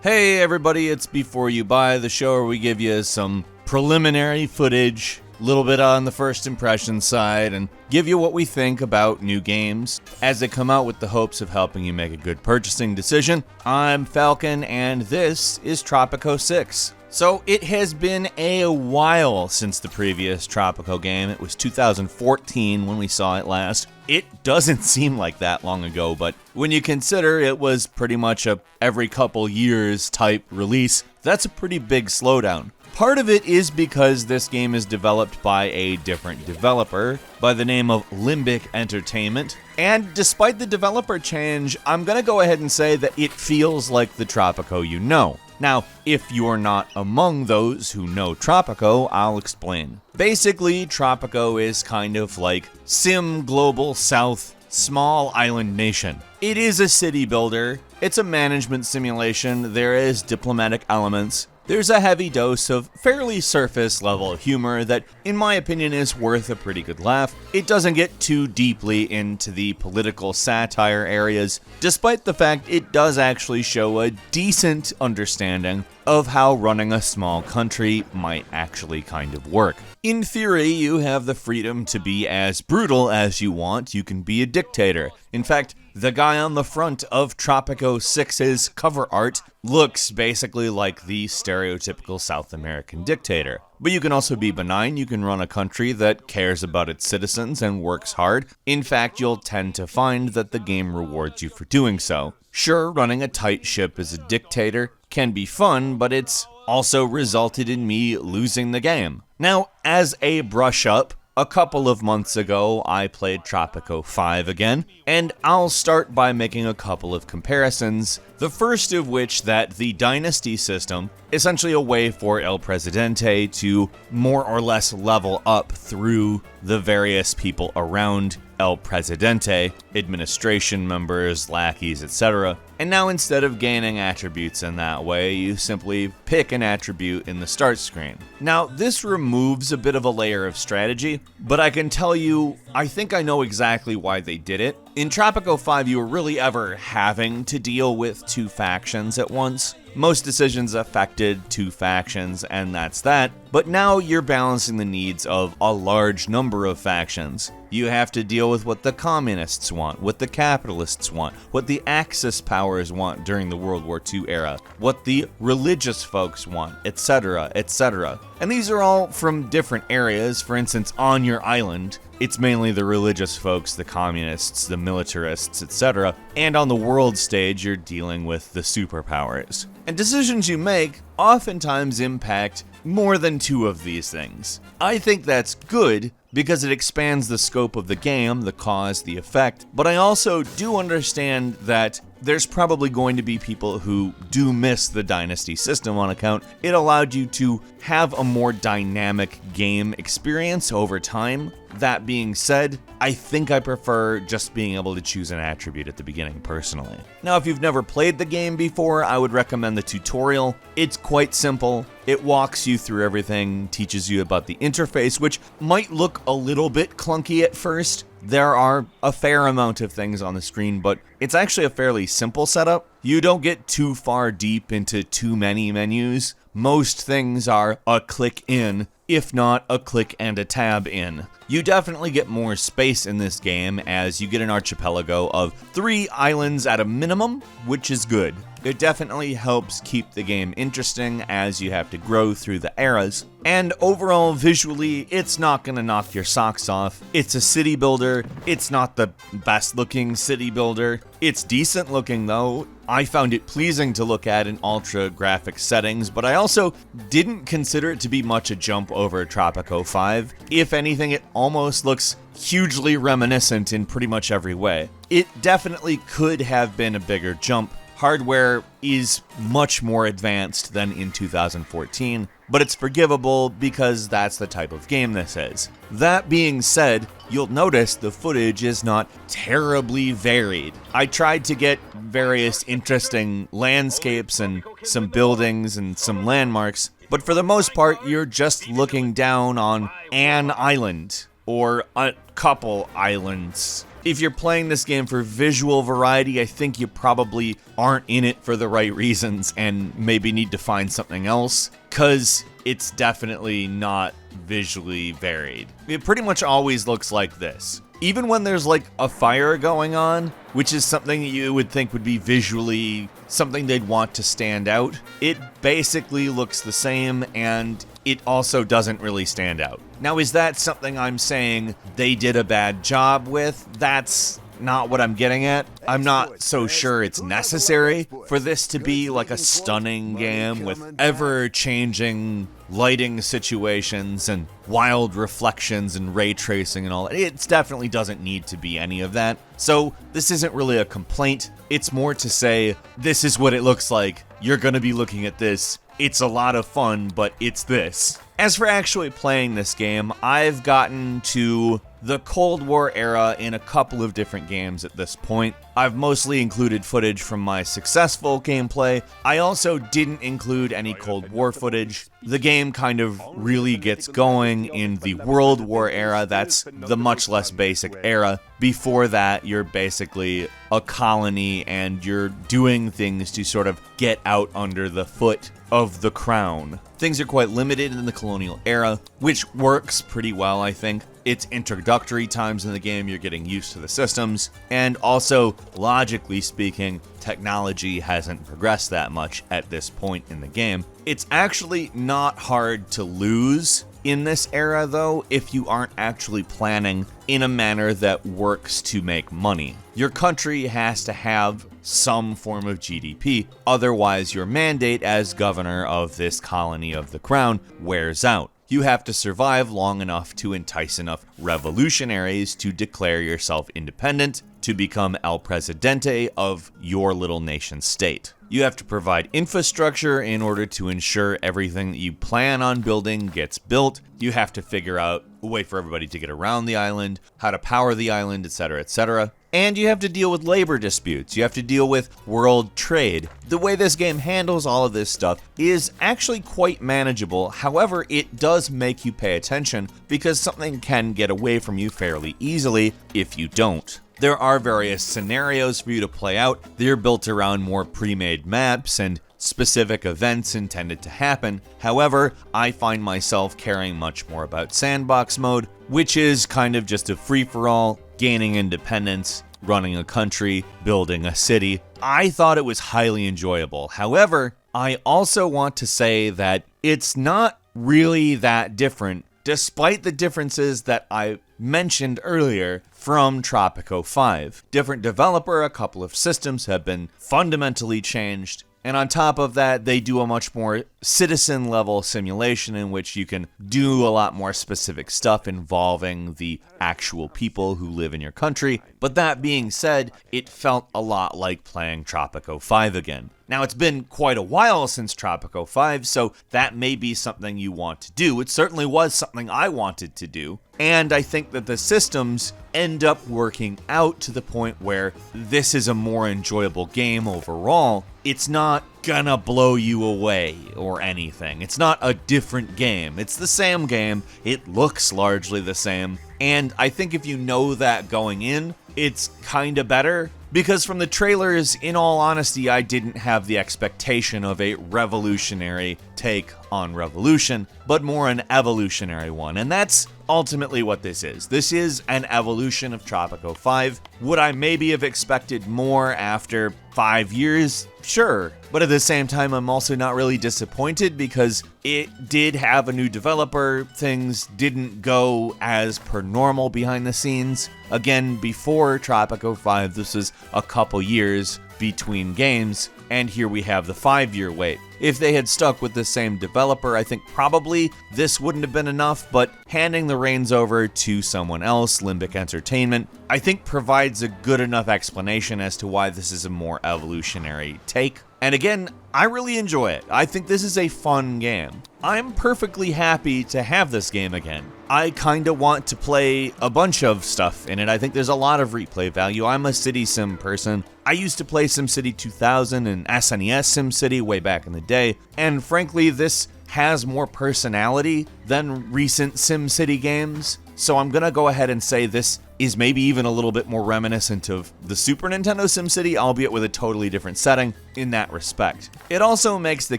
Hey everybody, it's Before You Buy, the show where we give you some preliminary footage, a little bit on the first impression side, and give you what we think about new games as they come out with the hopes of helping you make a good purchasing decision. I'm Falcon, and this is Tropico 6. So it has been a while since the previous Tropico game. It was 2014 when we saw it last. It doesn't seem like that long ago, but when you consider it was pretty much a every couple years type release, that's a pretty big slowdown. Part of it is because this game is developed by a different developer by the name of Limbic Entertainment. And despite the developer change, I'm gonna go ahead and say that it feels like the Tropico you know. Now, if you're not among those who know Tropico, I'll explain. Basically, Tropico is kind of like Sim Global South Small Island Nation. It is a city builder, it's a management simulation, there is diplomatic elements, there's a heavy dose of fairly surface level humor that, in my opinion, is worth a pretty good laugh. It doesn't get too deeply into the political satire areas, despite the fact it does actually show a decent understanding of how running a small country might actually kind of work. In theory, you have the freedom to be as brutal as you want. You can be a dictator. In fact, the guy on the front of Tropico 6's cover art looks basically like the stereotypical South American dictator. But you can also be benign. You can run a country that cares about its citizens and works hard. In fact, you'll tend to find that the game rewards you for doing so. Sure, running a tight ship as a dictator can be fun, but it's also resulted in me losing the game. Now, as a brush up, a couple of months ago, I played Tropico 5 again, and I'll start by making a couple of comparisons, the first of which that the Dynasty system, essentially a way for El Presidente to more or less level up through the various people around El Presidente, administration members, lackeys, etc. And now instead of gaining attributes in that way, you simply pick an attribute in the start screen. Now, this removes a bit of a layer of strategy, but I can tell you, I think I know exactly why they did it. In Tropico 5, you were really ever having to deal with two factions at once. Most decisions affected two factions, and that's that. But now you're balancing the needs of a large number of factions. You have to deal with what the communists want, what the capitalists want, what the Axis powers want during the World War II era, what the religious folks want, etc., etc. And these are all from different areas. For instance, on your island, it's mainly the religious folks, the communists, the militarists, etc. And on the world stage, you're dealing with the superpowers. And decisions you make oftentimes impact more than two of these things. I think that's good because it expands the scope of the game, the cause, the effect, but I also do understand that there's probably going to be people who do miss the Dynasty system on account. It allowed you to have a more dynamic game experience over time. That being said, I think I prefer just being able to choose an attribute at the beginning personally. Now, if you've never played the game before, I would recommend the tutorial. It's quite simple. It walks you through everything, teaches you about the interface, which might look a little bit clunky at first. There are a fair amount of things on the screen, but it's actually a fairly simple setup. You don't get too far deep into too many menus. Most things are a click in, if not a click and a tab in. You definitely get more space in this game as you get an archipelago of 3 islands at a minimum, which is good. It definitely helps keep the game interesting as you have to grow through the eras. And overall, visually, it's not gonna knock your socks off. It's a city builder. It's not the best looking city builder. It's decent looking though. I found it pleasing to look at in ultra graphic settings, but I also didn't consider it to be much a jump over Tropico 5. If anything, it almost looks hugely reminiscent in pretty much every way. It definitely could have been a bigger jump. Hardware is much more advanced than in 2014, but it's forgivable because that's the type of game this is. That being said, you'll notice the footage is not terribly varied. I tried to get various interesting landscapes and some buildings and some landmarks, but for the most part, you're just looking down on an island or a couple islands. If you're playing this game for visual variety, I think you probably aren't in it for the right reasons and maybe need to find something else, because it's definitely not visually varied. It pretty much always looks like this. Even when there's like a fire going on, which is something that you would think would be visually something they'd want to stand out, it basically looks the same, and it also doesn't really stand out. Now, is that something I'm saying they did a bad job with? That's not what I'm getting at. I'm not so sure it's necessary for this to be like a stunning game with ever-changing lighting situations and wild reflections and ray tracing and all that. It definitely doesn't need to be any of that. So this isn't really a complaint. It's more to say, this is what it looks like. You're gonna be looking at this. It's a lot of fun, but it's this. As for actually playing this game, I've gotten to the Cold War era in a couple of different games at this point. I've mostly included footage from my successful gameplay. I also didn't include any Cold War footage. The game kind of really gets going in the World War era. That's the much less basic era. Before that, you're basically a colony and you're doing things to sort of get out under the foot of the crown. Things are quite limited in the colonial era, which works pretty well, I think. It's introductory times in the game, you're getting used to the systems, and also, logically speaking, technology hasn't progressed that much at this point in the game. It's actually not hard to lose in this era, though, if you aren't actually planning in a manner that works to make money. Your country has to have some form of GDP, otherwise your mandate as governor of this colony of the crown wears out. You have to survive long enough to entice enough revolutionaries to declare yourself independent, to become El Presidente of your little nation state. You have to provide infrastructure in order to ensure everything that you plan on building gets built. You have to figure out a way for everybody to get around the island, how to power the island, etc., etc. And you have to deal with labor disputes. You have to deal with world trade. The way this game handles all of this stuff is actually quite manageable. However, it does make you pay attention because something can get away from you fairly easily if you don't. There are various scenarios for you to play out. They're built around more pre-made maps and specific events intended to happen. However, I find myself caring much more about sandbox mode, which is kind of just a free-for-all, gaining independence, running a country, building a city. I thought it was highly enjoyable. However, I also want to say that it's not really that different, despite the differences that I mentioned earlier from Tropico 5. Different developer, a couple of systems have been fundamentally changed, and on top of that, they do a much more citizen-level simulation in which you can do a lot more specific stuff involving the actual people who live in your country. But that being said, it felt a lot like playing Tropico 5 again. Now, it's been quite a while since Tropico 5, so that may be something you want to do. It certainly was something I wanted to do. And I think that the systems end up working out to the point where this is a more enjoyable game overall. It's not gonna blow you away or anything. It's not a different game. It's the same game. It looks largely the same. And I think if you know that going in, it's kinda better. Because from the trailers, in all honesty, I didn't have the expectation of a revolutionary take on revolution, but more an evolutionary one. And that's ultimately what this is. This is an evolution of Tropico 5. Would I maybe have expected more after 5 years? Sure. But at the same time, I'm also not really disappointed because it did have a new developer. Things didn't go as per normal behind the scenes. Again, before Tropico 5, this was a couple years between games, and here we have the 5-year wait. If they had stuck with the same developer, I think probably this wouldn't have been enough, but handing the reins over to someone else, Limbic Entertainment, I think provides a good enough explanation as to why this is a more evolutionary take. And again, I really enjoy it. I think this is a fun game. I'm perfectly happy to have this game again. I kinda want to play a bunch of stuff in it. I think there's a lot of replay value. I'm a City Sim person. I used to play SimCity 2000 and SNES SimCity way back in the day, and frankly, this has more personality than recent SimCity games. So I'm gonna go ahead and say this is maybe even a little bit more reminiscent of the Super Nintendo SimCity, albeit with a totally different setting in that respect. It also makes the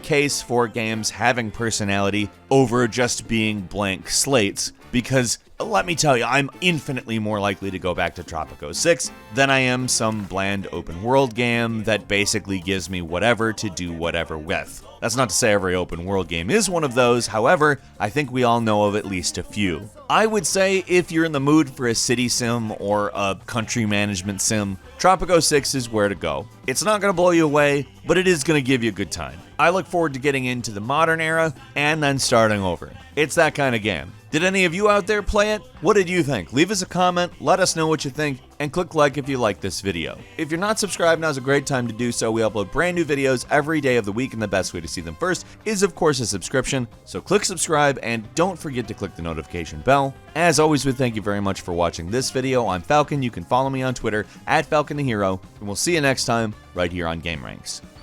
case for games having personality over just being blank slates, because let me tell you, I'm infinitely more likely to go back to Tropico 6 than I am some bland open world game that basically gives me whatever to do whatever with. That's not to say every open world game is one of those, however, I think we all know of at least a few. I would say if you're in the mood for a city sim or a country management sim, Tropico 6 is where to go. It's not going to blow you away, but it is going to give you a good time. I look forward to getting into the modern era and then starting over. It's that kind of game. Did any of you out there play it? What did you think? Leave us a comment, let us know what you think, and click like if you like this video. If you're not subscribed, now's a great time to do so. We upload brand new videos every day of the week, and the best way to see them first is, of course, a subscription. So click subscribe, and don't forget to click the notification bell. As always, we thank you very much for watching this video. I'm Falcon. You can follow me on Twitter @FalconTheHero, and we'll see you next time right here on gameranx.